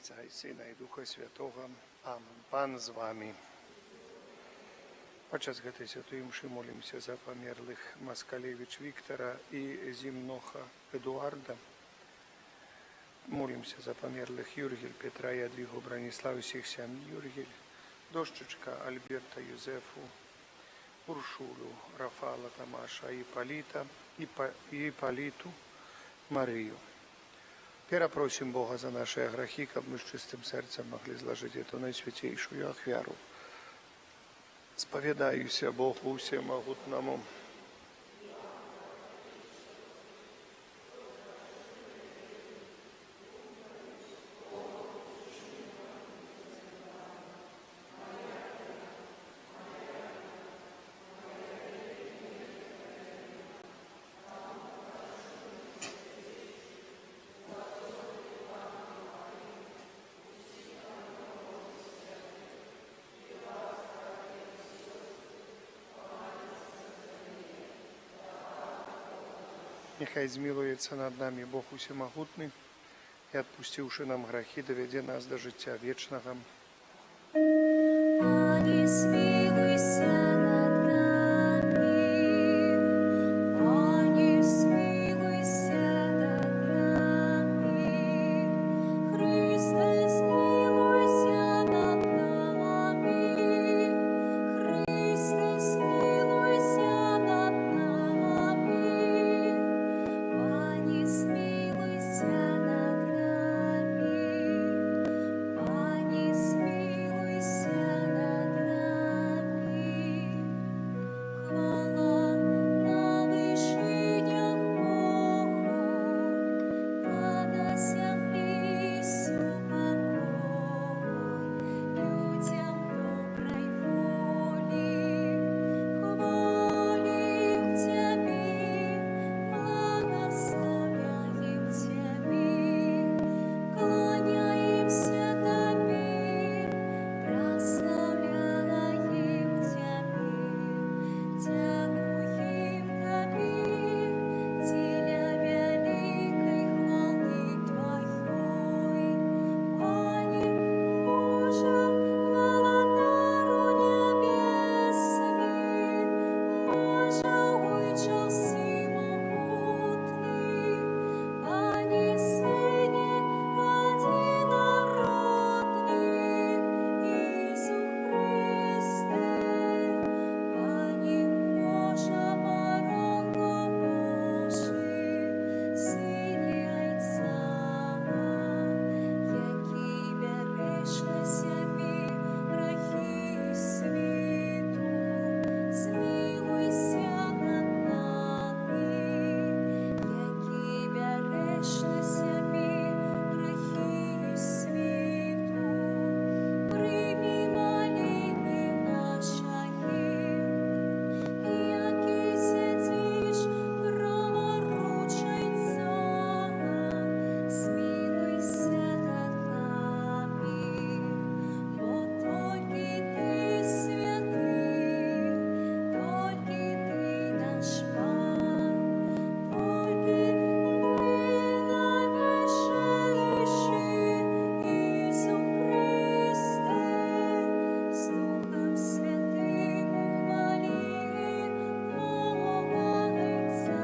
Отця і Сина, і Духа Святого. Amen. Пан з вами. Подчас гэтай святой мшы молимся за померлых Москалевич Виктора и Зимноха Эдуарда. Молимся за померлых Юргель Петра и Адвигу Брониславу, всех семьи Юргель, Дошечка Альберта Юзефу, Уршулю, Рафала Тамаша, Ипполита, Ипполиту, Марию. Перепросим Бога за наши грехи, как мы с чистым сердцем могли изложить эту наисвятейшую ахвяру. Споведаюся Богу всемогутному. Нехай змилуется над нами Бог усемогутный и, отпустивши нам грехи, доведе нас до життя вечного. Пане, смилуйся над нами, Пане, смилуйся над нами, Христе, смилуйся над нами, Христе, смилуйся над нами, Пане, смилуйся над нами, Пане, смилуйся над нами. Хвала на вышинях Богу, на земле покой, людям доброй воли. Хвалим Тебе, благословляем Тебе, кланяемся Тебе, прославляем Тебе, дякуем Тебе, Теля великой хвалы Твоей. Пане Боже, володару небесный, Боже, Отче всемогутный, Пане Сыне одинородный, Иисус Христе, Пане Боже, Баранко Божий, Сині Отця, який береш на себе грехи світу, змилуйся над нами, який береш на себе грехи світу, прийми моління нашої, який сидиш праворучий Царя, змилуйся над нами, бо тільки Ти святий, тільки Ти наш Пан, тільки Ти найвищий, Ісус Христе, з Духом Святим хвалим молиться.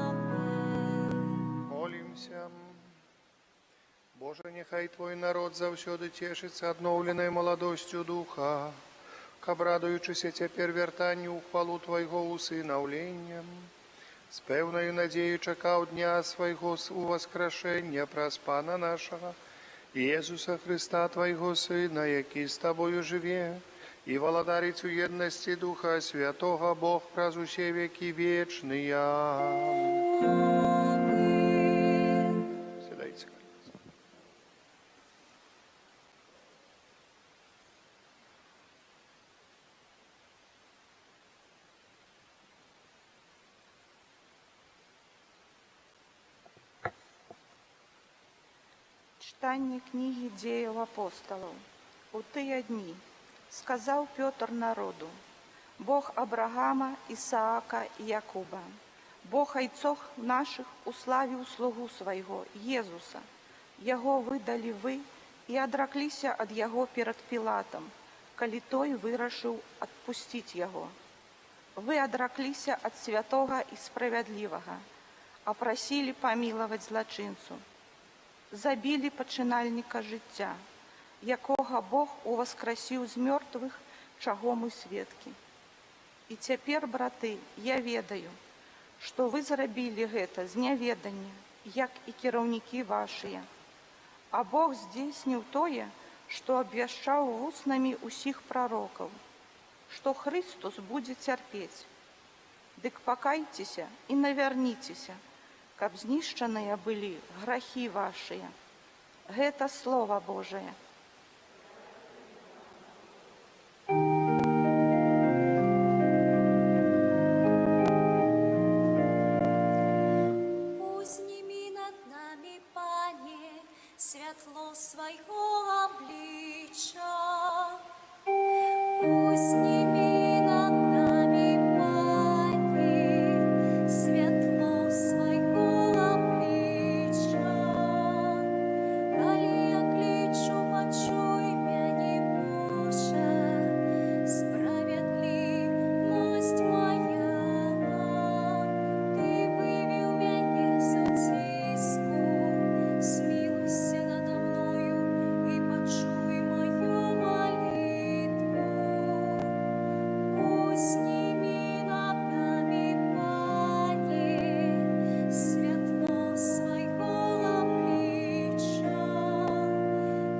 Амен. Молимся. Боже, нехай Твой народ завсёды тешится обновленной молодостью Духа, к обрадуючися тепер вертанню у хвалу Твоего усыновления, с певною надею чекав дня Своего воскрешения праз Пана нашего, Иисуса Христа, Твоего Сына, який с Тобою живе, и володарить у едности Духа Святого, Бог праз усе веки вечные. Сідайте. Читання книги «Діїв апостолів». У тыя дні сказав Петр народу: Бог Абрагама, Исаака и Якуба, Бог отцов наших уславил слугу своего Иисуса, Яго выдалі вы і адракліся ад яго перад Пілатам, калі той вырашыў адпусціць яго. Вы адракліся ад святога і справядлівага, а прасілі памілаваць злачынцу. Забілі пачынальніка жыцця, якога Бог уваскрасіў з мёртвых, чаго мы сведкі. І цяпер, браты, я ведаю, што вы зрабілі гэта з няведання, як і кіраўнікі вашыя. А Бог здзейсніў тое, што абвяшчаў вуснамі ўсіх прарокаў, што Христос будзе цярпець. Дык пакайцеся і навярніцеся, каб знішчаныя былі грахі вашыя. Гэта Слова Божае. Узнімі над намі, Пане, святло свайго аблічча. Узнімі над намі, Пане, святло свайго аблічча. Калі я клічу, пачуй мяне, Божа, справядлівасць моя. Ты вывеў мяне з уціску, змілуйся надо мною і пачуй мою малітву. Узнімі над намі, Пане, святло свайго аблічча.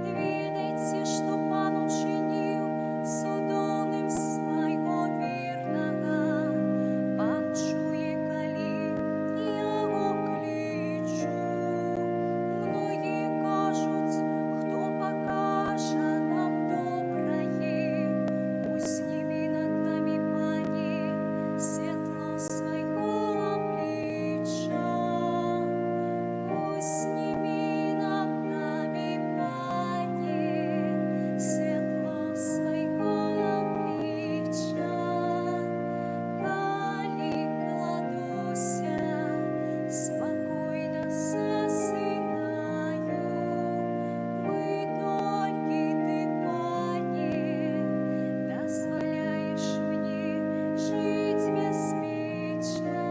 Ведайце, што Пан учыніў цудоўным свайго вірнага. Пан чуе, калі яго клічу. Многія кажуць, хто пакажа нам добрае. Узнімі над намі, Пане, святло свайго аблічча. Узнімі над намі, Пане, святло свайго аблічча. Калі кладуся, спакойна засынаю. Мы толькі ты, Пане, дазваляеш мне жыць бяспечна.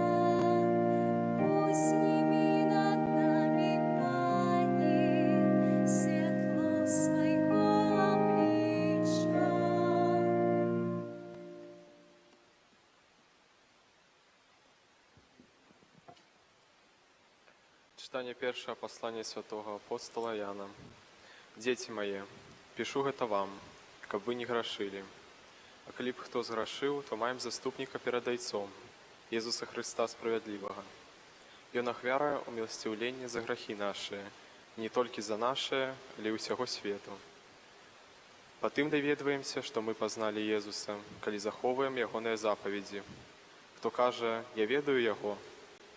Узнімі над намі, Пане, святло свайго аблічча. Читание першего послания святого апостола Яна. Дети мои, пишу гэта вам, каб вы не грашылі. А калі б хто зграшыў, то маем заступніка перад Айцом, Езуса Христа Справядлівага. Ён ахвярае ў міласціўленне за грахі нашыя, не толькі за нашыя, але і ўсяго свету. Па тым даведваемся, што мы пазналі Езуса, калі захоўваем ягоныя запаведзі. Хто кажа, я ведаю яго,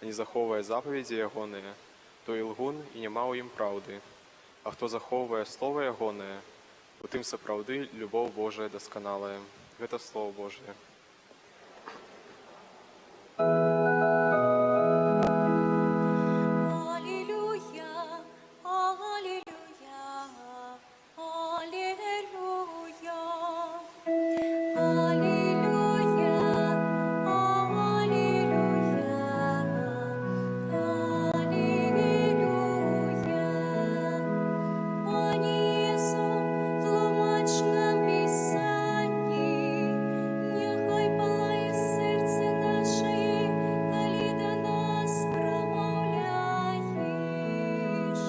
а не захоўвае запаведзі ягоныя, той лгун і няма ў ім праўды. А хто захоўвае слова ягонае, у тым сапраўды любоў Божая дасканалая. Гэта Слово Божие. Алілюя, алілюя, алілюя. Алілюя, алілюя, алілюя. Пане Єсу, тлумач нам Писанні, нехай палає серце наше, коли до нас промовляєш.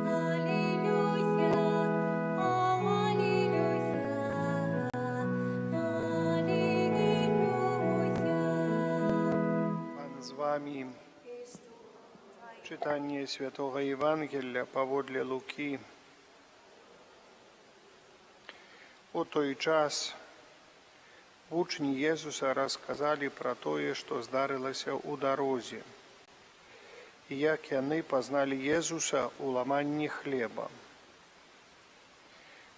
Алілюя, алілюя, алілюя. Пан з вами. Читание Святого Евангелия паводле Луки. У той час вучні Езуса расказалі пра тое, што здарылася ў дарозе, і як яны пазналі Езуса ў ламанні хлеба.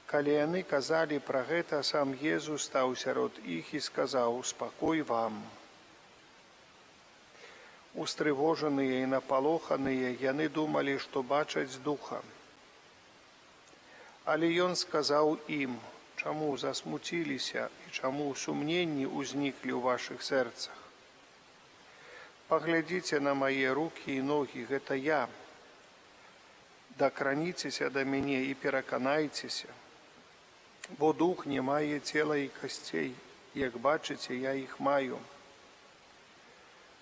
Калі яны казалі пра гэта, сам Езус стаў сярод іх і сказаў: «Спакой вам». Устрывожаныя і напалоханыя, яны думалі, што бачаць духа. Але ён сказаў ім: чаму засмуціліся і чаму сумненні ўзніклі ў вашых сэрцах? Паглядзіце на мае рукі і ногі, гэта я. Дакраніцеся да мяне і пераканайцеся, бо дух не мае цела і касцей, як бачыце, я іх маю.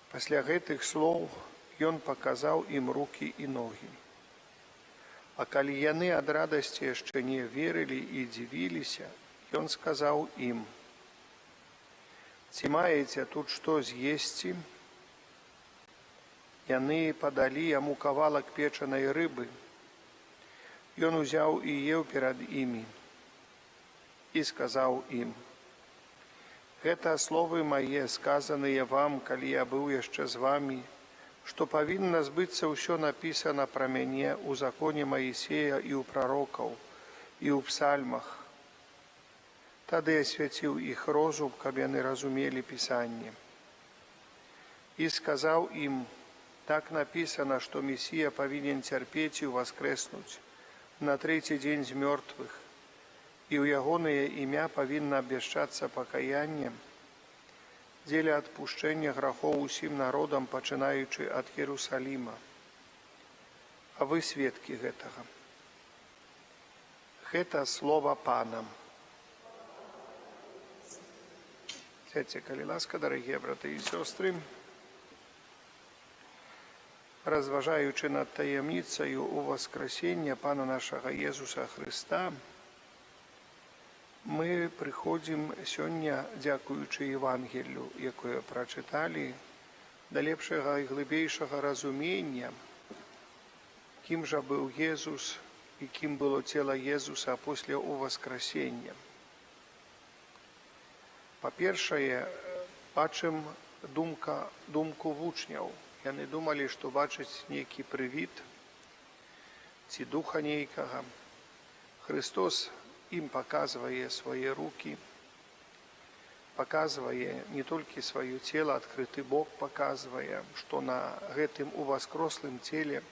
Пасля гэтых слоў ён паказаў ім рукі і ногі. А калі яны ад радасці яшчэ не верылі і дзівіліся, ён сказаў ім: ці маеце тут што з'есці? Яны падалі яму кавалак печанай рыбы. Ён узяў і еў перад імі і сказаў ім: гэта словы мае, сказаныя вам, калі я быў яшчэ з вамі, што павінна збыцца ўсё напісана пра мяне ў законе Маісея і ў прарокаў, і ў псальмах. Тады асвяціў іх розум, каб яны разумелі Пісанне. І сказаў ім: так напісана, што Месія павінен цярпець і ўваскрэснуць на трэці дзень з мёртвых, і ў ягонае імя павінна абвяшчацца пакаянне дзеля адпушчэння грахоў усім народам, пачынаючы ад Єрусаліма. А вы сведкі гэтага. Гэта слова Пана. Сядьце, калі ласка, дарагія браты і сёстры. Разважаючы над таямніцаю уваскрасення Пана нашага Езуса Хрыста, мы прыходзім сёння, дзякуючы Евангелію, якое прачыталі, да лепшага і глыбейшага разумення, кім жа быў Езус і кім было цела Езуса пасля уваскрасення. Па-першае, бачым думку вучняў. Яны думалі, што бачаць нейкі прывід ці духа нейкага. Христос ім паказвае свае рукі, паказвае не толькі сваё цела, адкрыты Бог паказвае, што на гэтым уваскрослым целе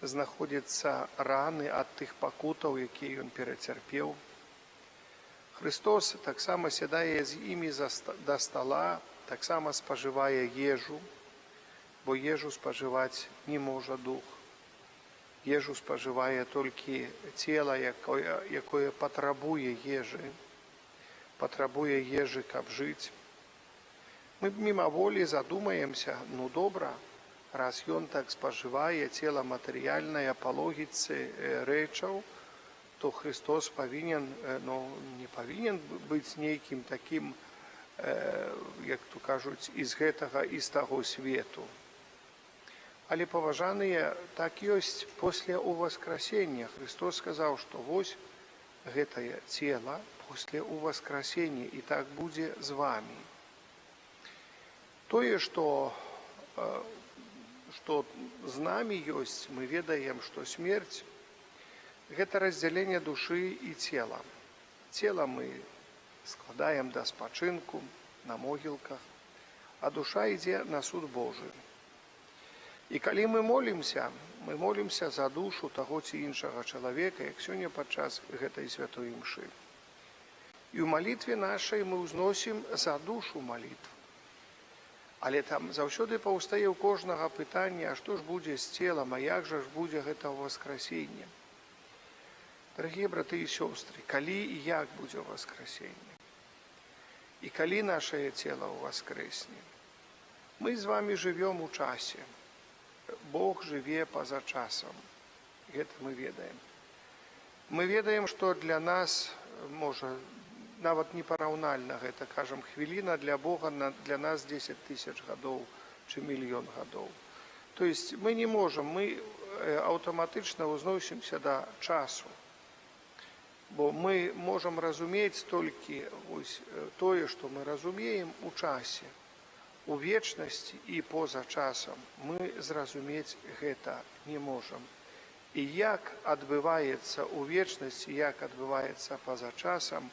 знаходзяцца раны ад тых пакутаў, якія ён перацярпеў. Христос таксама сядае з імі да стала, таксама спажывае ежу, бо ежу спажываць не можа дух. Ежу спажывае толькі цела, якое патрабуе ежы, каб жыць. Мы мімаволі задумаемся: ну добра, раз ён так спажывае цела матэрыяльнае па логіцы рэчаў, то Христос не павінен быць нейкім такім, як то кажуць, з гэтага і з таго свету. Але, паважаныя, так ёсць пасля уваскрасення. Христос сказаў, што вось гэтае цела пасля уваскрасення, і так будзе з вамі. Тое, што з намі ёсць, мы ведаем, што смерць – гэта раздзяленне душы і цела. Цела мы складаем да спачынку на могілках, а душа ідзе на суд Божы. І калі мы молімся за душу таго ці іншага чалавека, як сёння падчас гэтай святой імшы. І ў малітве нашай мы ўзносім за душу малітву. Але там заўсёды паўстае ў кожнага пытання: а што ж будзе з целам, а як жа ж будзе гэта ўваскрасенне? Дарагія браты і сёстры, калі і як будзе ўваскрасенне? І калі нашае цела ўваскрэсне? Мы з вамі жывём у часе. Бог жыве па-за часам. Гэта мы ведаем. Мы ведаем, што для нас, можа, нават непараўнальна гэта, кажам, хвіліна для Бога для нас 10 000 гадоў ці мільён гадоў. То есть мы не можам, мы аўтаматычна ўзносімся да часу. Бо мы можам разумець толькі тое, што мы разумеем у часе. У вечнасці і поза часам мы зразумець гэта не можам. І як адбываецца ў вечнасці, як адбываецца па-за часам,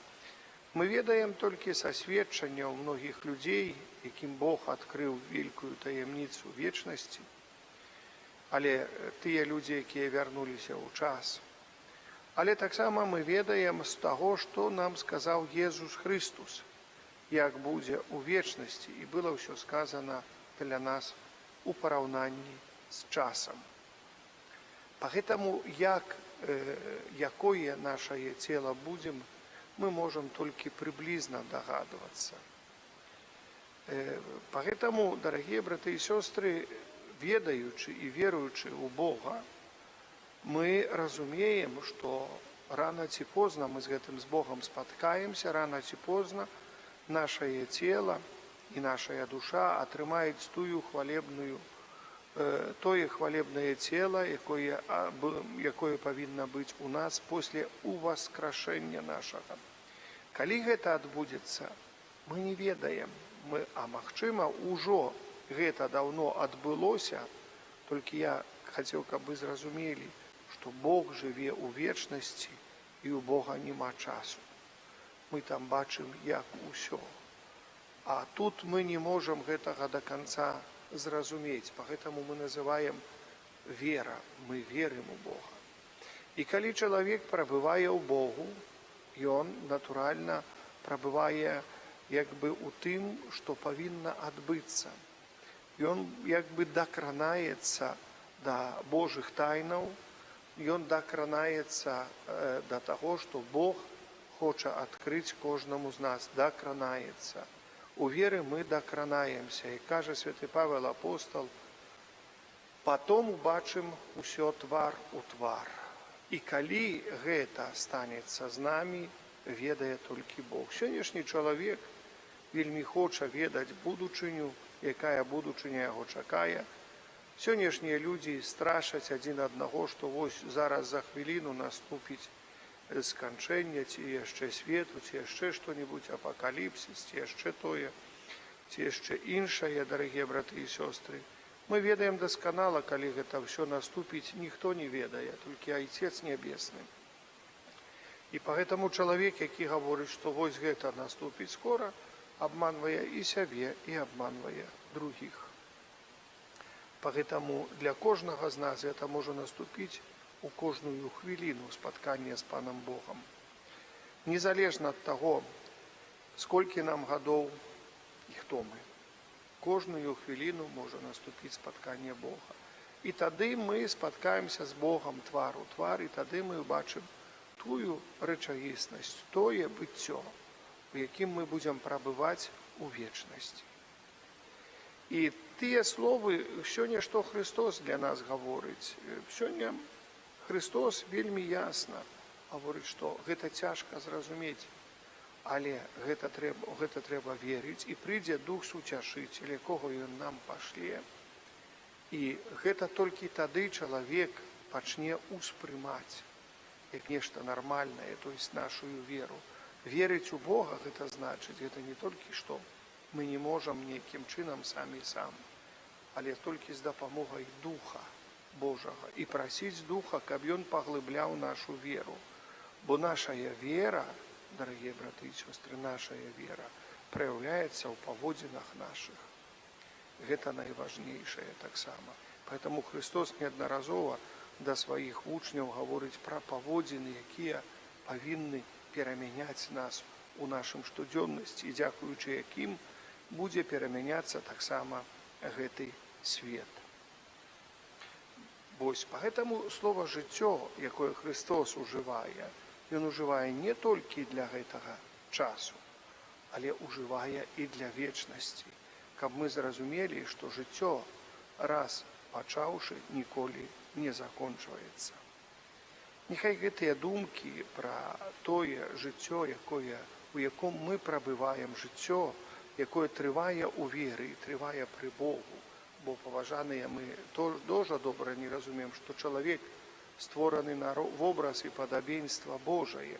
мы ведаем толькі са сведчанняў многіх людзей, якім Бог адкрыў вялікую таямніцу вечнасці. Але тыя людзі, якія вярнуліся ў час. Але таксама мы ведаем з таго, што нам сказаў Езус Христус, як будзе ў вечнасці, і было ўсё сказана для нас у параўнанні з часам. Поэтому якое нашае цела будзем, мы можам толькі прыблізна дагадвацца. Поэтому, дорогие браты и сестры, ведаючы и веруючы ў Бога, мы разумеем, што рано ці позна мы з гэтым з Богом спаткаемся, рано ці позна нашае цела і нашая душа атрымаюць тое хвалебнае цела, якое павінна быць у нас после уваскрашэння нашага. Калі гэта адбудзецца, мы не ведаем, магчыма, ужо гэта даўно адбылося, толькі я хацеў, каб вы зразумелі, што Бог жыве ў вечнасці і ў Бога няма часу. Мы там бачым, як усё. А тут мы не можам гэтага да канца зразумець, поэтому мы называем вера, мы верым у Бога. І калі чалавек прабывае ў Богу, ён, натуральна, прабывае як бы у тым, што павінна адбыцца. Ён як бы дакранаецца да Божых тайнаў, ён дакранаецца да таго, што Бог хоча адкрыць кожнаму з нас, дакранаецца. У веры мы дакранаемся, і кажа святы Павел апостол, потом убачым усё твар у твар. І калі гэта станецца з намі, ведае толькі Бог. Сённяшні чалавек вельмі хоча ведаць будучыню, якая будучыня яго чакае. Сённяшнія людзі страшаць адзін аднаго, што вось зараз за хвіліну наступіць сканчэнне, ці яшчэ свету, ці яшчэ што-небудзь, апакаліпсіс, ці яшчэ тое, ці яшчэ іншае, дарагія браты і сёстры. Мы ведаем дасканала, калі гэта ўсё наступіць, ніхто не ведае, толькі Айцец Нябесны. І поэтому чалавек, які гаворыць, што вось гэта наступіць скора, обманвае і сябе, і обманвае другіх. Поэтому для кожнага з нас гэта можа наступіць у кожную хвіліну спаткання з Панам Богом. Незалежна ад таго, сколькі нам гадоў і хто мы. Кожную хвіліну можа наступіць спатканне Бога. І тады мы спаткаемся з Богом твар у твар, і тады мы убачым тую рэчаіснасць, тое быццё, у якім мы будзем прабываць у вечнасці. І тыя словы, сёння, што Христос для нас гаворыць, сёння Христос вельмі ясна гаворыць, што гэта цяжка зразумець, але гэта трэба верыць, і прыйдзе Дух Суцяшыцель, якога Ён нам пашле. І гэта толькі тады чалавек пачне ўспрымаць як нешта нармальнае, то есть нашу веру. Верыць у Бога, гэта значыць, гэта не толькі што мы не можам нейкім чынам самі, але толькі з дапамогай Духа Божага. І прасіць Духа, каб Ён паглыбляў нашу веру. Бо нашая вера, дарагія браты і сёстры, нашая вера праяўляецца ў паводзінах нашых. Гэта найважнейшае таксама. Поэтому Христос неаднаразова да сваіх вучняў гаворыць пра паводзіны, якія павінны перамяняць нас у нашым штодзённасці, і дзякуючы якім будзе перамяняцца таксама гэты свет. Вось, поэтому слово «жыццё», якое Христос ужывае, Ён ужывае не толькі для гэтага часу, але ужывае і для вечнасці, каб мы зразумелі, што жыццё, раз пачаўшы, ніколі не закончваецца. Няхай гэтыя думкі пра тое жыццё, у яком мы прабываем, жыццё, якое трывае ў веры і трывае пры Богу, бо, паважаныя, мы дуже добра не разумеем, што чалавек створаны на вобраз і падабенства Божае,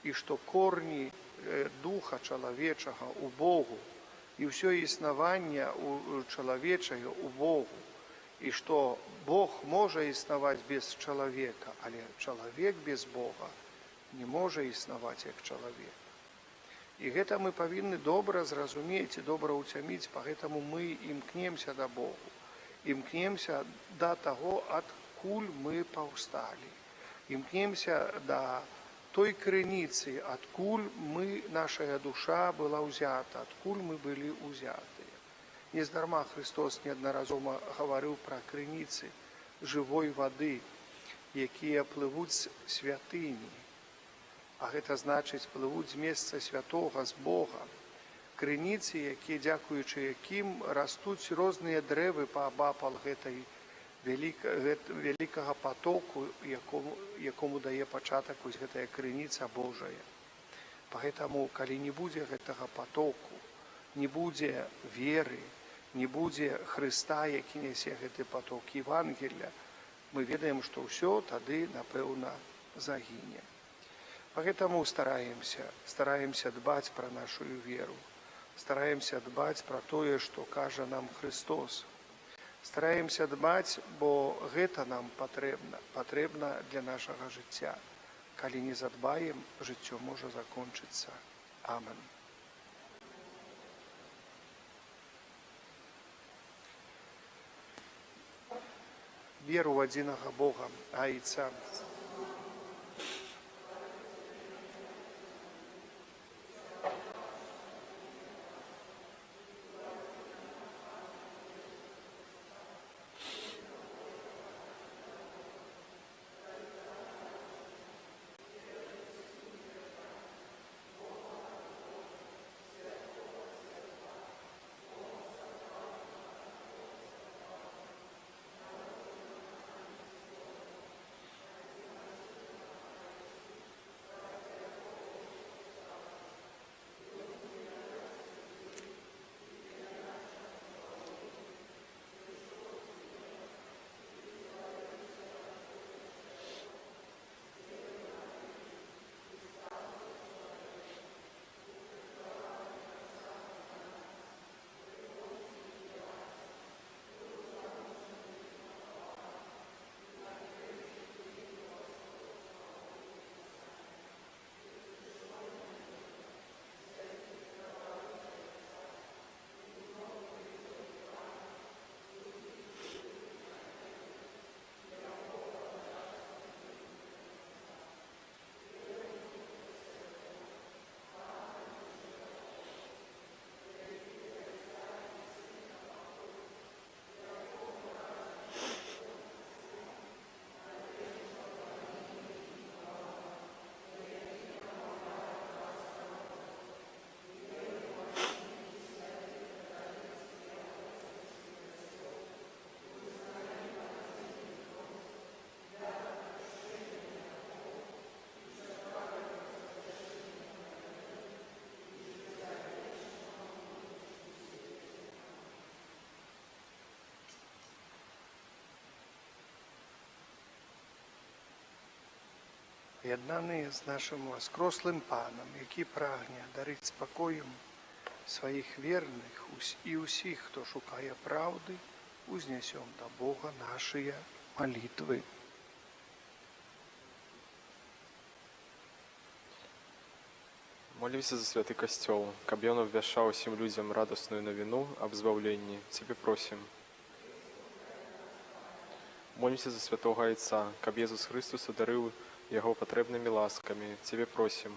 і што корні духа чалавечага ў Богу, і ўсё існаванне чалавечае ў Богу, і што Бог можа існаваць без чалавека, але чалавек без Бога не можа існаваць як чалавек. І гэта мы павінны добра зразумець і добра ўцяміць, пагэтаму мы імкнемся да Богу, імкнемся да таго, адкуль мы паўсталі. Імкнемся да той крыніцы, адкуль нашая душа была ўзята, адкуль мы былі ўзятыя. Нездарма Христос неаднаразова гаварыў пра крыніцы жывой вады, якія плывуць з святыні. А гэта значыць, плывуць з месца святога, з Бога. Крыніцы, дзякуючы якім растуць розныя дрэвы паабапал гэтай вялікага потоку, якому дае пачатак вось гэтая крыніца Божая. Пагэтаму, калі не будзе гэтага потоку, не будзе веры, не будзе Хрыста, які нясе гэты поток Евангелля, мы ведаем, што ўсё тады, напэўна, загіне. Пагэтаму стараемся дбаць пра нашу веру, стараемся дбаць пра тое, што кажа нам Христос. Стараемся дбаць, бо гэта нам патрэбна для нашага жыцця. Калі не задбаем, жыццё можа закончыцца. Амен. Веру в адзінага Бога, Айца, єднані з нашим воскрослим Паном, який прагне дарити спокоєм своїх вірних і усіх, хто шукає правди, узнесем до Бога наші молитви. Молимся за святый костел, каб ён обвяшаў усім людям радостную новину об избавлении. Тебе просим. Молимся за святого Отца, каб Єсус Христос одарив Його потребними ласками. Тебе просим.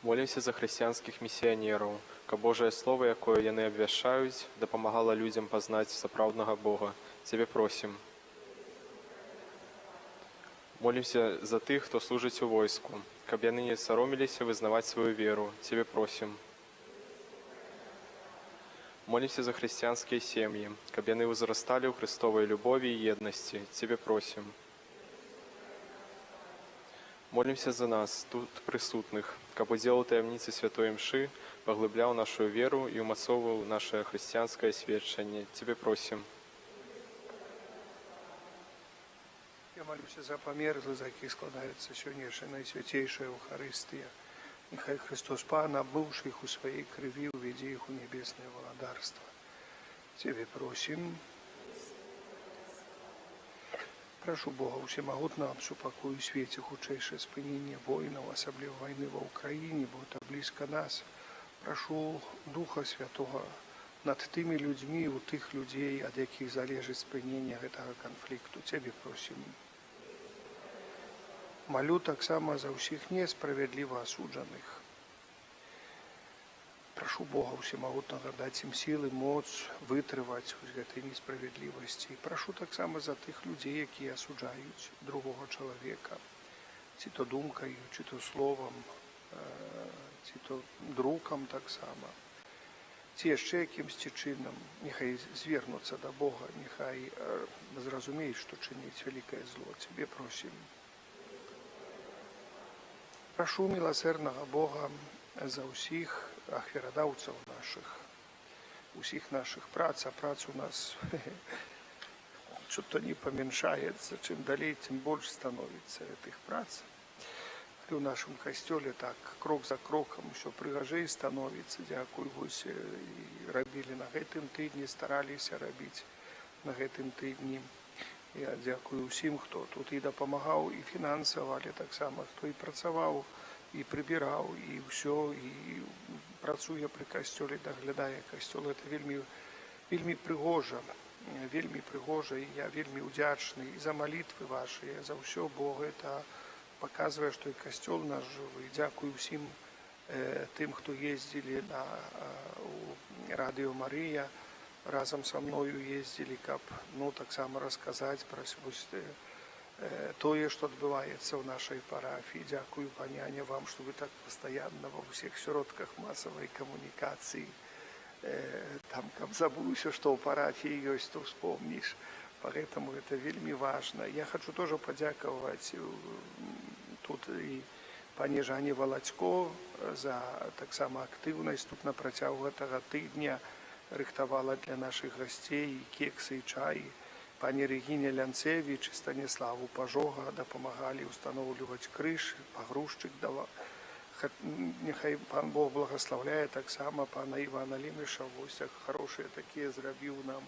Молимся за христианских миссионеров, каб Божие Слово, якое яны обвяшаюць, дапамагала людям познать сапраўднага Бога. Тебе просим. Молимся за тых, хто служыць у войску, каб яны не саромеліся вызнаваць свою веру. Тебе просим. Молимся за христианские семьи, каб яны возрастали у Христовой любови и едности. Тебе просим. Молимся за нас, тут присутных, каб удел таямницы Святой Мши поглыблял нашу веру и умацовывал наше христианское сведчение. Тебе просим. Я молюся за померлых, за яких складається сьогоднішня найсвятейшая Евхаристия. Нехай Христос Пан, обмывший их у своей крови, уведи их у небесное владарство. Тебе просим. Прошу Бога всемогутного об супокою и свете худшейшее спынение воинов, особливо войны в Украине, бо это близко нас. Прошу Духа Святого над тымі людзьмі, у тых людзей, ад якіх залежыць спынення гэтага канфлікту. Цябе просім. Малю таксама за ўсіх несправядліва асуджаных. Прашу Бога ўсемагутнага даць ім сілы, моц вытрываць з гэтай несправядлівасці. Прашу таксама за тых людзей, якія асуджаюць другога чалавека, ці то думкай, ці то словам, ці то друкам таксама, ці яшчэ якімсьці чынам. Няхай звернуцца да Бога, няхай зразумеюць, што чыніць вялікае зло. Цябе просім. Прашу міласэрнага Бога за ўсіх ахвярадаўцаў нашых, усіх нашых прац, а прац у нас чутто не памяншаецца, чым далей, тым больш становіцца гэтых прац. Але ў нашым касцёле так крок за крокам усё прыгажэй становіцца. Дзякуй, вось і рабілі на гэтым тыдні, стараліся рабіць на гэтым тыдні. Я дзякую ўсім, хто тут і дапамагаў, і фінансава, але таксама хто і працаваў, і прыбіраў, і ўсё, і працуе пры касцёле, даглядае касцёл. Гэта вельмі прыгожа, і я вельмі ўдзячны і за малітвы вашыя, за ўсё, бо гэта паказвае, што і касцёл наш жывы. Дзякую ўсім тым, хто ездзілі на радыё Марыя, разам са мною ездзілі, каб таксама расказаць пра тое, што адбываецца ў нашай парафіі. Дзякую, паняне, вам, што вы так пастаянна ва ўсіх сродках масавай камунікацыі. Там, каб забыўся, што ў парафіі ёсць, то ўспомніш. Поэтому это вельмі важна. Я хочу тоже падзякаваць тут і пані Жанне Валацько за таксама актыўнасць. Тут на працягу гэтага тыдня рыхтавала для нашых гасцей і кексы, і чай. Пані Рэгіне Лянцевіч і Станіславу Пажога дапамагалі ўстаноўліваць крыж, пагрузчык даваў. Няхай пан Бог благаслаўляе таксама пана Івана Лемеша. Вось так хорошыя такія зрабіў нам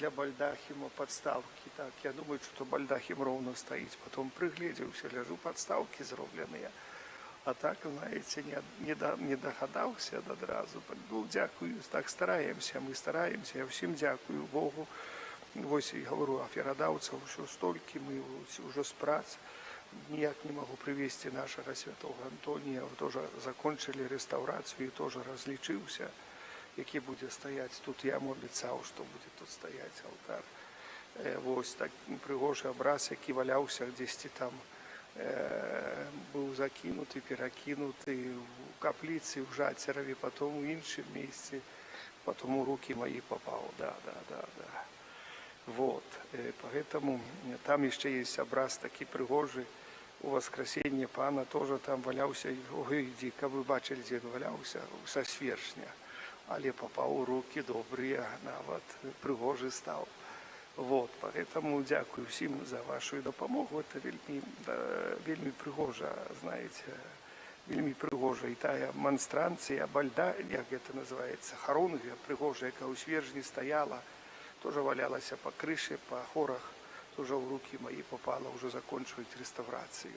для бальдахіма падставкі. Так, я думаю, што бальдахім роўна стаіць. Потом прыгледзеўся, ляжу, падставкі зробленыя. А так, знаеце, не дагадаўся адразу. Ну, дзякую, так стараемся, мы стараемся. Я ўсім дзякую Богу. Вось і говорю, ахвярадаўцаў ўсё столькі, мы ўжо з прац. Ніяк не магу прывесці нашага святога Антонія. Тоже закончылі рэстаўрацыю і тоже разлічыўся, які будзе стаяць. Тут я яму абяцаў, што будзе тут стаяць алтар. Вось так прыгожы абраз, які валяўся дзесьці там, быў закінуты, перакінуты ў капліцы, ў Жацераве, потом у іншым месцы, потом у рукі маі папаў. Да. Вот. Поэтому там еще есть образ такі прыгожы. У воскресенье пана тоже там валяўся. Ой, каб вы бачылі, дзе ён валяўся, са свершня. Але папаў у рукі добрыя, нават прыгожы стаў. Вот. Поэтому дзякую всім за вашу дапамогу. Это вельмі прыгожа, знаете, вельмі прыгожа. І тая манстранцыя, бальда, як гэта называется, харунгвя прыгожая, якая ў свержні стаяла, тоже валялася по крыше, по хорах, тоже в руки мои попала, уже закончивать реставрацию.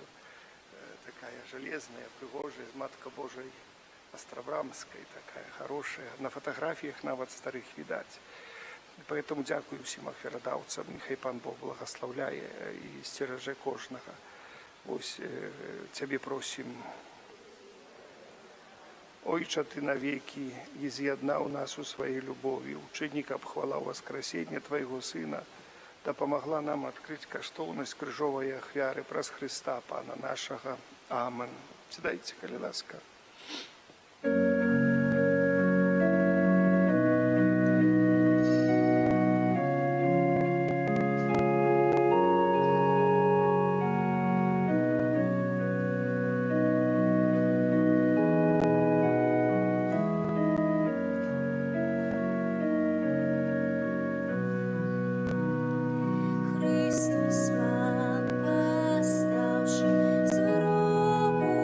Такая железная, пригожая, Матка Божией Остробрамской, такая хорошая. На фотографиях нават старых видать. Поэтому дзякую всім ахвярадаўцам, нехай пан Бог благословляе і сцеражэ кожнага. Вось цябе просім. Ойча, ты навеки і з'яднаў нас у сваёй любові. Учыні, каб хвала воскресення Твайго Сына дапамагла нам адкрыць каштоўнасць крыжовай ахвяры праз Хрыста, Пана нашага. Амен. Сядайце, калі ласка. Христос вам, оставши з гробу,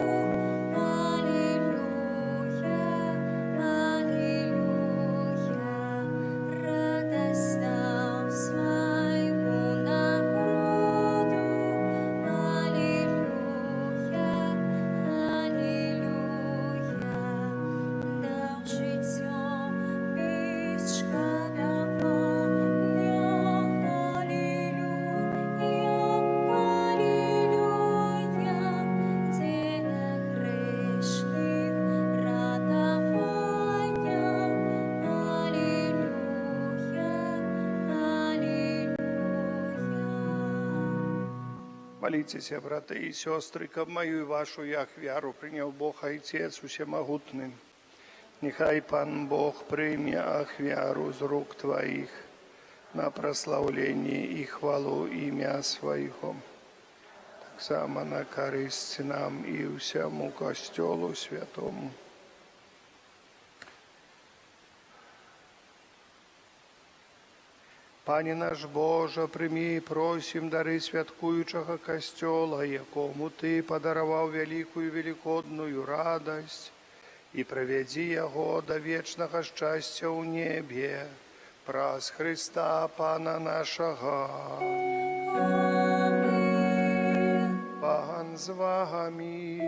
Молитесь, браты и сестры, каб мою и вашу ахвяру принял Бог Отец Усемогутный. Нехай Пан Бог прийме ахвяру з рук Твоих на прославление и хвалу имя Своего. Так само на користь нам и всему Костелу Святому. Пане наш Боже, прийми і просим дари святкуючого костьола, якому Ти подарував великую великодную радость, и проведи его до вечного счастья у небе, праз Христа Пана нашего. Аминь. Пан з вами,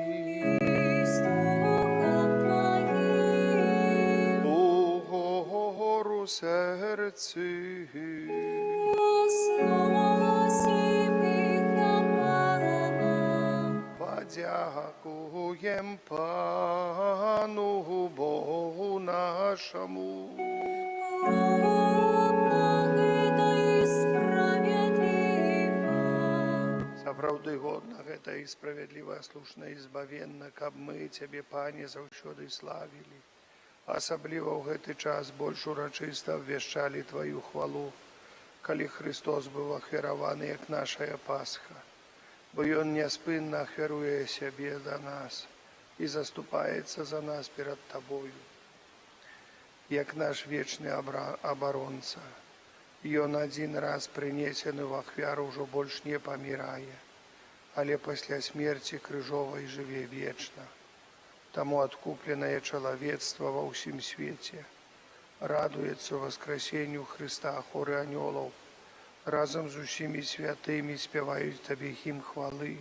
И с Духом Твоим. угору серці. Возносим их на Пана. Подякуєм Пану Богу нашому. Благо и справедливо. Сапраўды годна гэта і справядліва, слушна і збавенна, каб мы Цябе, Пане, заўсёды славілі. Асабліва ў гэты час больш урачыста абвяшчалі Тваю хвалу, калі Христос быў ахвяраваны як нашая Пасха. Бо Ён няспынна ахвяруе сябе за нас і заступаецца за нас перад Табою. Як наш вечны абаронца, Ён адзін раз прынесены ў ахвяру ўжо больш не памірае, але пасля смерці крыжовай жыве вечна. Таму адкупленае чалавецтва ва ўсім свеце радуецца васкрасенню Хрыста. Хоры анёлаў разам з усімі святымі спяваюць Табе гімн хвалы,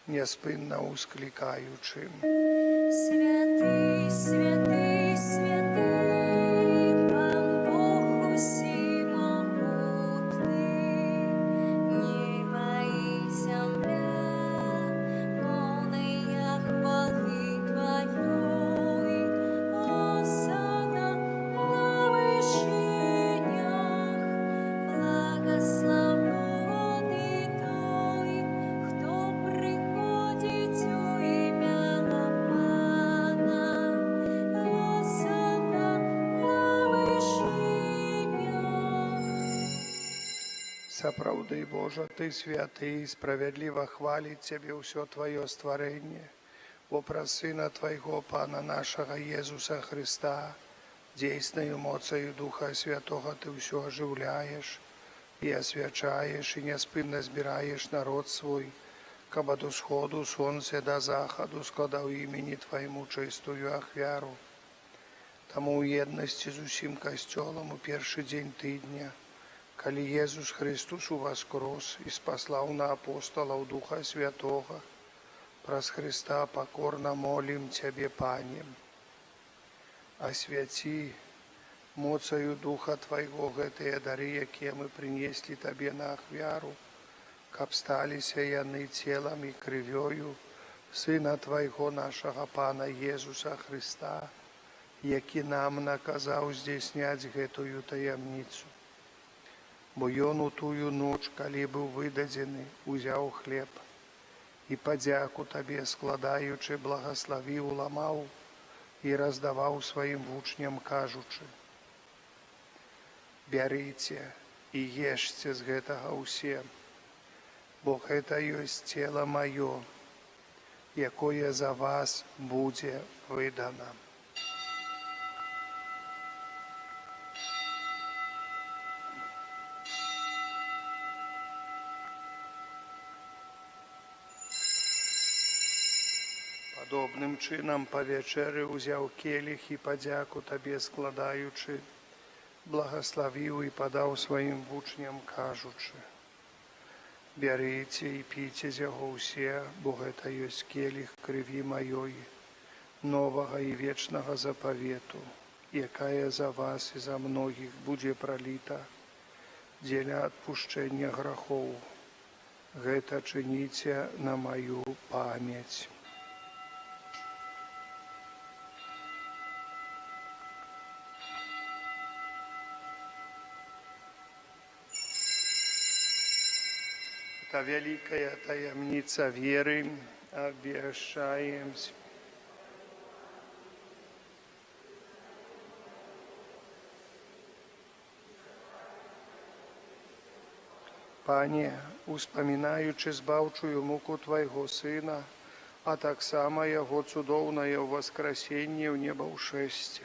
няспынна ўсклікаючы: Святый, святый, святый, Пан Бог усемогутный, небо и земля, полная хвалы Твоей. Осанна на вышинях, благословен и той, кто приходит у имя Пана. Осанна на вышинях. Сапраўды, Божа, Ты святы і справядліва хваліць Цябе ўсё Тваё стварэнне, бо праз Сына Твайго, Пана нашага Езуса Христа, дзейснаю моцаю Духа Святога Ты ўсё ажыўляеш і асвячаеш, і няспынна збіраеш народ свой, каб ад усходу сонца да захаду складаў імені Твайму чыстую ахвяру. Таму ў еднасці з усім касцёлам у першы дзень тыдня, калі Езус Христос уваскрос і спаслаў на апосталаў Духа Святога, праз Христа пакорна молім Цябе, Пане. Асвяці моцаю Духа Твайго гэтыя дары, якія мы прынеслі Табе на ахвяру, каб сталіся яны целам і крывёю Сына Твайго нашага Пана Езуса Христа, які нам наказаў здзейсняць гэтую таямніцу. Бо Ён у тую ноч, калі быў выдадзены, узяў хлеб і падзяку Табе складаючы, благаславіў, ламаў і раздаваў сваім вучням, кажучы: «Бярыце і ешце з гэтага ўсе, бо гэта ёсць цела маё, якое за вас будзе выдана». Падобным чынам па вячэры ўзяў келіх і падзяку Табе складаючы, благаславіў і падаў сваім вучням, кажучы: «Бярыце і піце з яго ўсе, бо гэта ёсць келіх крыві маёй, новага і вечнага запавету, якая за вас і за многіх будзе праліта дзеля адпушчэння грахоў. Гэта чыніце на маю памяць». Та великая таямница веры обещаемся. Пане, успамінаючы збаўчую муку Твайго Сына, а таксама Яго цудоўнае ўваскрасенне ў неба ўшэсце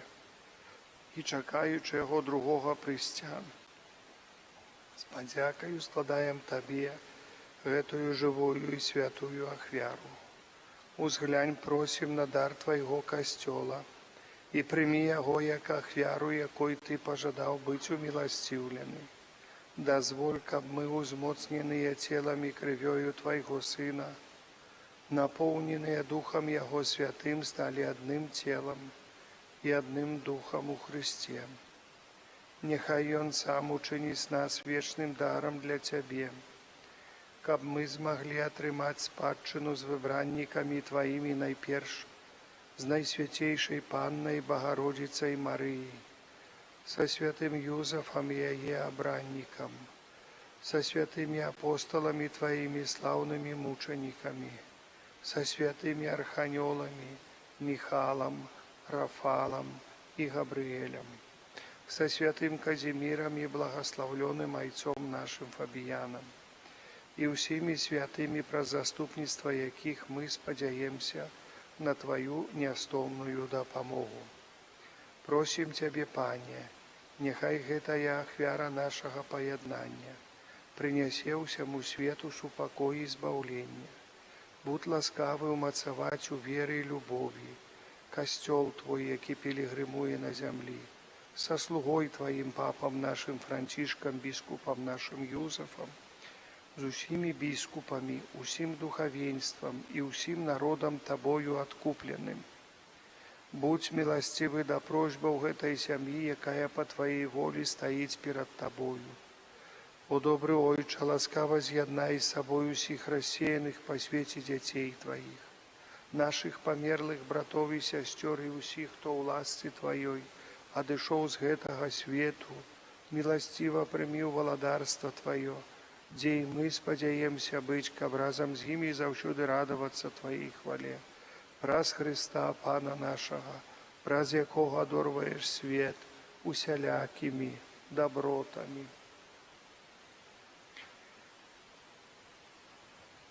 і чакаючы Яго другога прыйсця, з падзякаю складаем Табе гэтую жывую і святую ахвяру. Узглянь, просім на дар Твайго касцёла і прымі яго як ахвяру, якой Ты пажадаў быць уміласціўлены. Дазволь, каб мы, узмоцненыя целам і крывёю Твайго Сына, напоўненыя Духам Яго Святым, сталі адным целам і адным Духам у Хрысце. Няхай Ён сам учыніць нас вечным дарам для Цябе, каб мы змаглі атрымаць спадчыну з выбраннікамі Тваімі найперш, з Найсвяцейшай Паннай Багародзіцай Марыяй, со святым Юзафом и яе абранником, со святыми апостолами Твоими славными мучениками, со святыми арханелами Михалом, Рафалом и Габриэлем, со святым Казимиром и благословленным Отцом нашим Фабияном, и всеми святыми, про заступництво яких мы спадзяемся на Твою нястомную дапамогу. Просім Цябе, Пане, няхай гэтая ахвяра нашага паяднання прынясе ўсяму свету супакой і збаўлення. Будь ласкавы ўмацаваць у веры і любові касцёл Твой, які пілігрымуе на зямлі, са слугой Тваім папам нашым Францішкам, біскупам нашым Юзафам, з усімі біскупамі, усім духавенствам і ўсім народам Табою адкупленым. Будь милостивы да просьбаў гэтай сям'і, якая па Тваей волі стаіць перад Табою. О добры Ойча, ласкава з'яднай з сабою усіх рассеяных па свеце дзяцей Тваіх, нашых памерлых братоў і сясцёр і ўсіх, хто ў ласцы Тваёй адышоў з гэтага свету, міласціва прымі ў валадарства Тваё, дзе і мы спадзяемся быць, каб разам з імі заўсёды радавацца Тваей хвале. Праз Христа, Пана нашага, праз якога адорваеш свет усялякімі добротамі.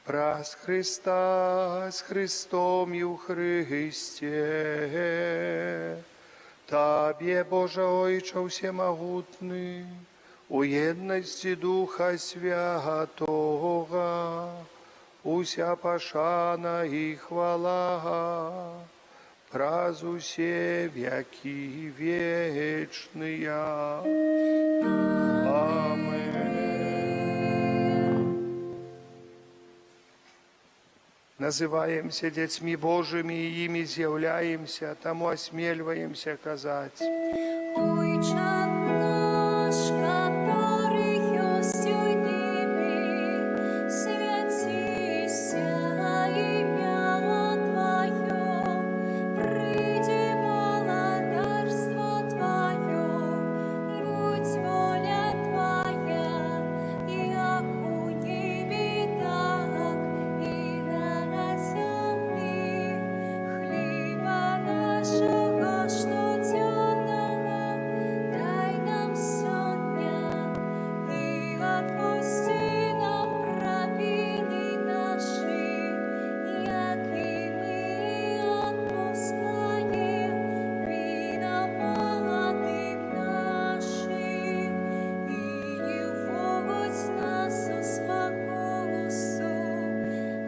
Праз Христа, з Христом і ў Христе, Табе, Божа Ойча всемогутны, у єдності Духа Святого, уся пашана і хвала, праз усе веки вечные. Аминь. Называемся детьми Божьими и ими з'являемся, тому осмеливаемся казать. Ойче наш, который есть у небе, святися имя Твое, приди владарство Твое, будь воля Твоя, як у небе, так и на земле. Хлеба нашего штоденного дай нам сегодня, и отпусти нам провины наши, яки мы отпускаем виноватым нашим, и не вводь нас в спокусу,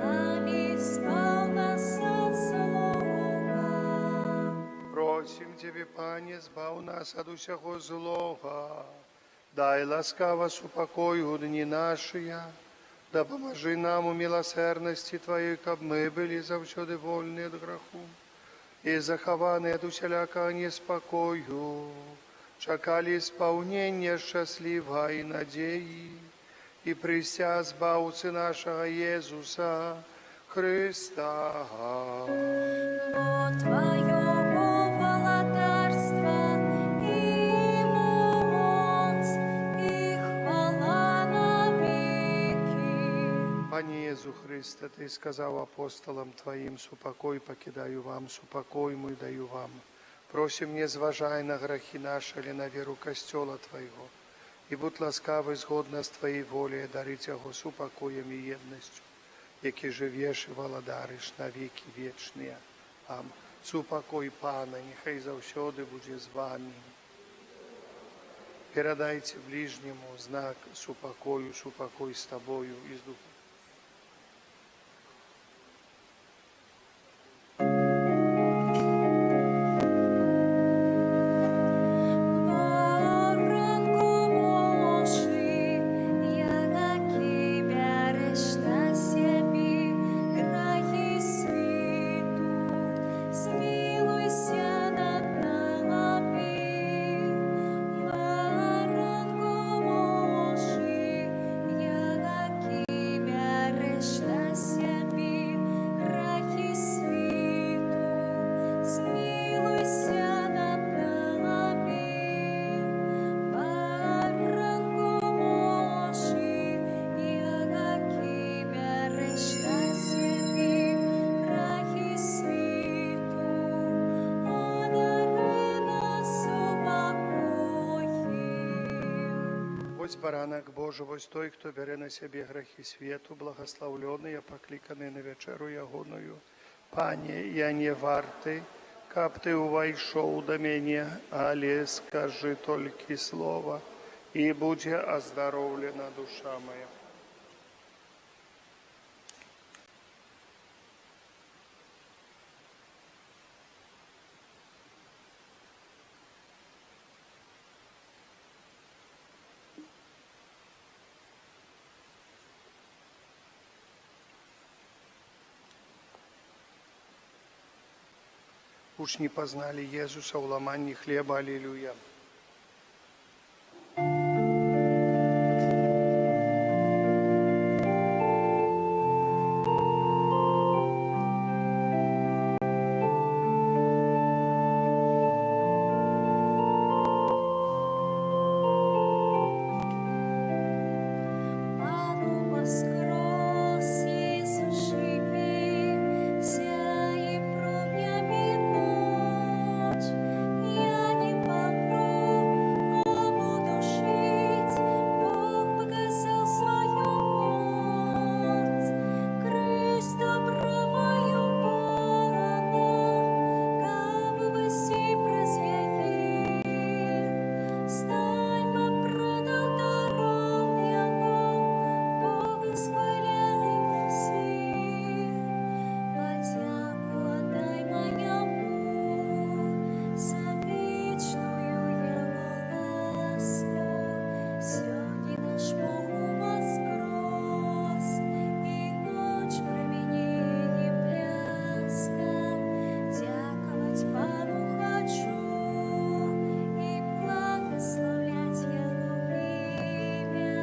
али избав нас от злого. Просим Тебе, Пане, збав нас от усяго злого, дай ласкаво супокою дні наші, да поможи нам у милосердности Твоей, каб мы были завсёды вольны от греху и захованы от усялякого неспокою, чакали исполнения счастливого и надеи, и прися збавцы нашего Иисуса Христа. Бо Твоего владарства и моц, и хвала на веки. Пане Иисус Христе, Ты сказал апостолам Твоим, «Супокой покидаю вам, супокой мой даю вам». Просим, не зважай на грехи наши, или на веру костела Твоего, и будь ласкавый згодно з Твоей волей дарить Його супокоем и едностью, які живеш і володариш на веки вечные. Аминь. Супокой Пана, нехай завсёды буде з вами. Передайте ближнему знак супокою, супокой с тобою и с духом. Поранку Божий, який береш на себе грехи світу, змилуйся над нами. Поранку Божий, який береш на себе грехи світу, змилуйся над нами. Поранку Божий, який береш на себе грехи світу, одари нас упокоїм. Ось баранок Божий, ось той, хто бере на себе грехи світу, благословлений, а покликаний на вечеру ягодную. Пане, я не вартий, каб Ты увайшов до мене, але скажи тільки слово, і буде оздоровлена душа моя. Учни познали Иисуса в ломании хлеба. Аллилуйя. Пану воскрес, Иисус живей, сяй промнями ночь. Я не помру, а буду жить. Бог показал свою мощь. Крест добра мою порана, как бы сей прозрели. Стань продал даром Его, Бога схваляй все. Подяку отдай моему, за вечную Его ласку. Сегодня наш Бог воскрес, и ночь променяет пляском. Дяковать Пану хочу, и благословлять Его имя.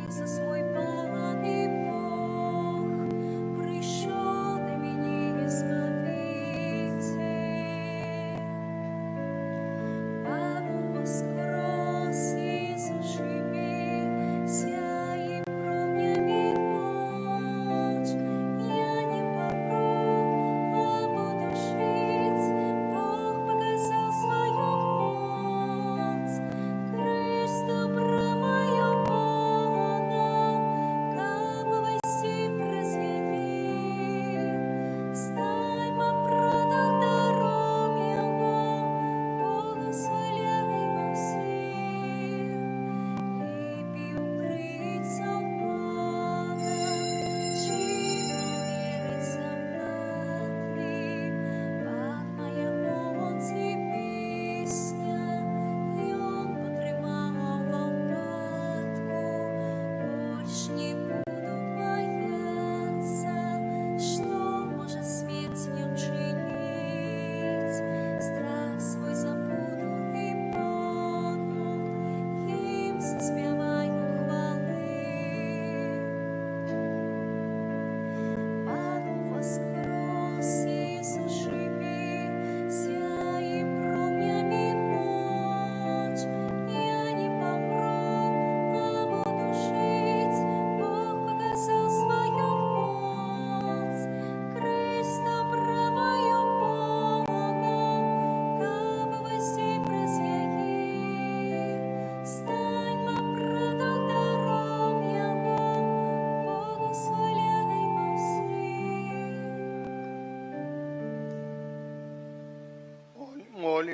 Иисус мой паланий Бог, пришел до меня избавитель. Пану воскрес, Иисус живей, сяй промнями ночь. Я не помру, а буду жить. Бог показал свою мощь. Крест добра мою порана,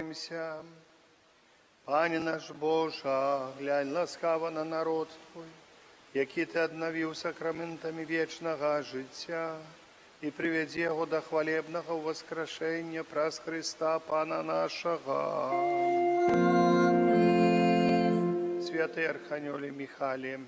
Помолимся. Пане наш Божа, глянь ласкаво на народ Твой, які Ти аднавіў сакраментамі вечнага жыцця, і прывядзі яго да хвалебнага ўваскрашэння праз Христа Пана нашага. Святый Арханёле Михале,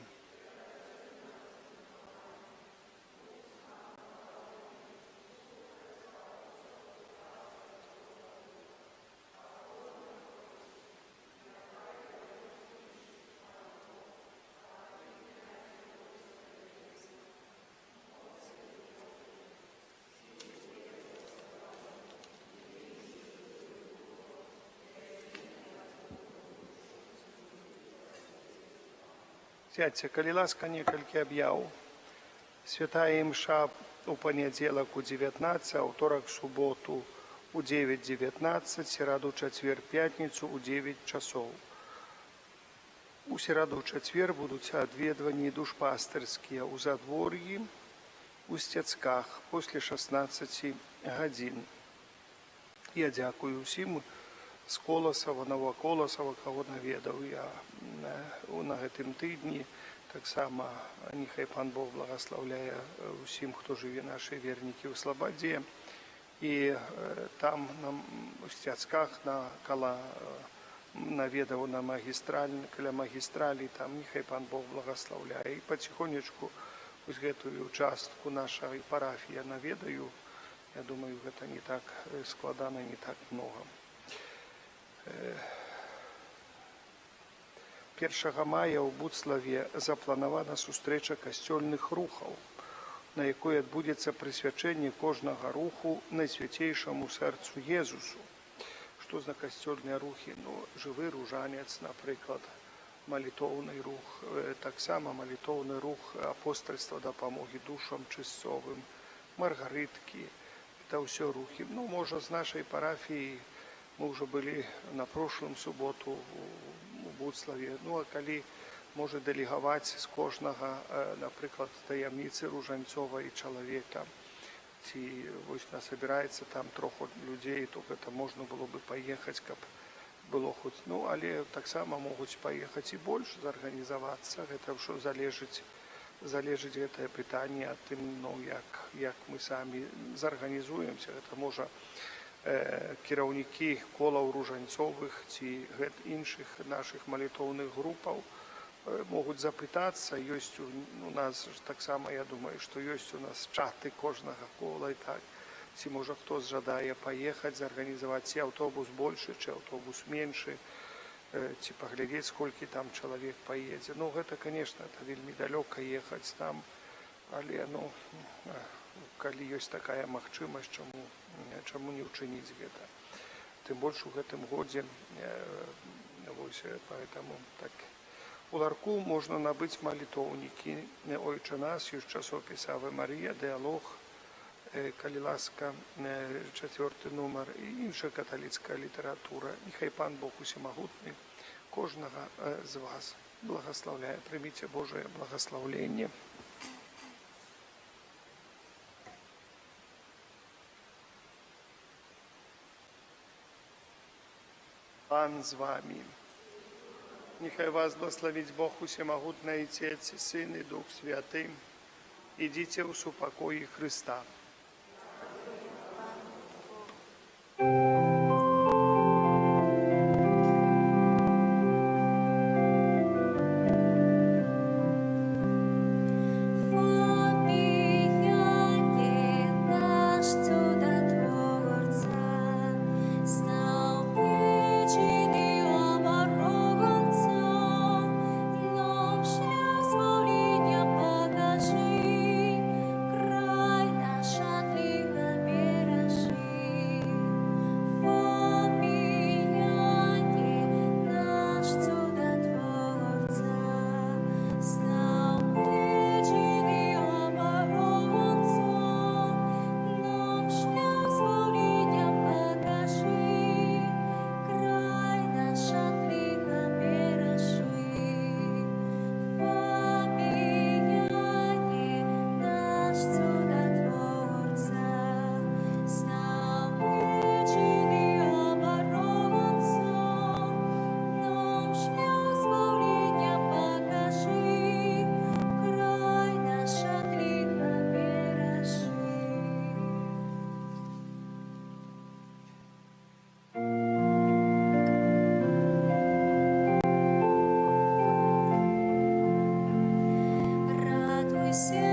сядьце, калі ласка, некалькі аб'яў. Святая імша у панядзелак у 19, аўторак, суботу у 9:19, сераду, чацвер, пятніцу у 9 часоў. У сераду, чацвер будуць адведванні душпастырскія ў задвор'і, у сцяцках после 16 гадзін. Я дзякую ўсім з Коласава, Новаколасава, каго наведаў я на гэтым тыдні. Таксама няхай Пан Бог благаслаўляе ўсім, хто жыве, нашыя вернікі ў Слабадзе. І там у сцяцках наведаў на каля магістралі, там няхай Пан Бог благаслаўляе. І паціхонечку вось гэтую частку нашай парафіі я наведаю. Я думаю, гэта не так складана, не так много. 1 мая ў Буцлаве запланавана сустрэча касцёльных рухаў, на якой адбудзецца прысвячэнне кожнага руху Найсвяцейшаму сэрцу Езусу. Што за касцёльныя рухі? Жывы ружанец, напрыклад, малітоўны рух, таксама малітоўны рух апостальства дапамогі душам чысцовым, маргарыткі, это ўсё рухі. Можа, з нашай парафіі мы ўжо былі на прошлым суботу у Буцлаве. А калі можа дэлегаваць з кожнага, напрыклад, таямніцы ружанцова і чалавека, ці вось насабіраецца там троху людзей, то гэта можна было бы паехаць, каб было хоць. Але таксама могуць паехаць і больш, зарганізавацца. Гэта ўжо залежыць гэтае пытанне ад тым, як мы самі зарганізуемся. Гэта можа кіраўнікі колаў ружанцовых ці іншых нашых малітоўных групаў могуць запытацца. Ёсць у нас таксама, я думаю, што ёсць у нас чаты кожнага кола, і так. Ці можа хто жадае паехаць, зарганізаваць ці аўтобус большы, ці аўтобус меншы, ці паглядзець, колькі там чалавек паедзе. Гэта, конечно, это вельмі далёка ехаць там, але калі ёсць такая магчымасць, чаму не ўчыніць гэта. Тым больш у гэтым годзе, поэтому так. У ларку можна набыць малітоўнікі Ойче наш з часопіса Аве Марія, дыалог, калі ласка, 4 нумар, і інша каталіцкая літаратура. Няхай Пан Бог усемагутны кожнага з вас благаслаўляе. Прыміце Божае благаслаўленне. Пан з вами. Нехай вас благословить Бог усемогутный Отец, и Сын, и Дух Святый. Идите в супокое Христа. спасе.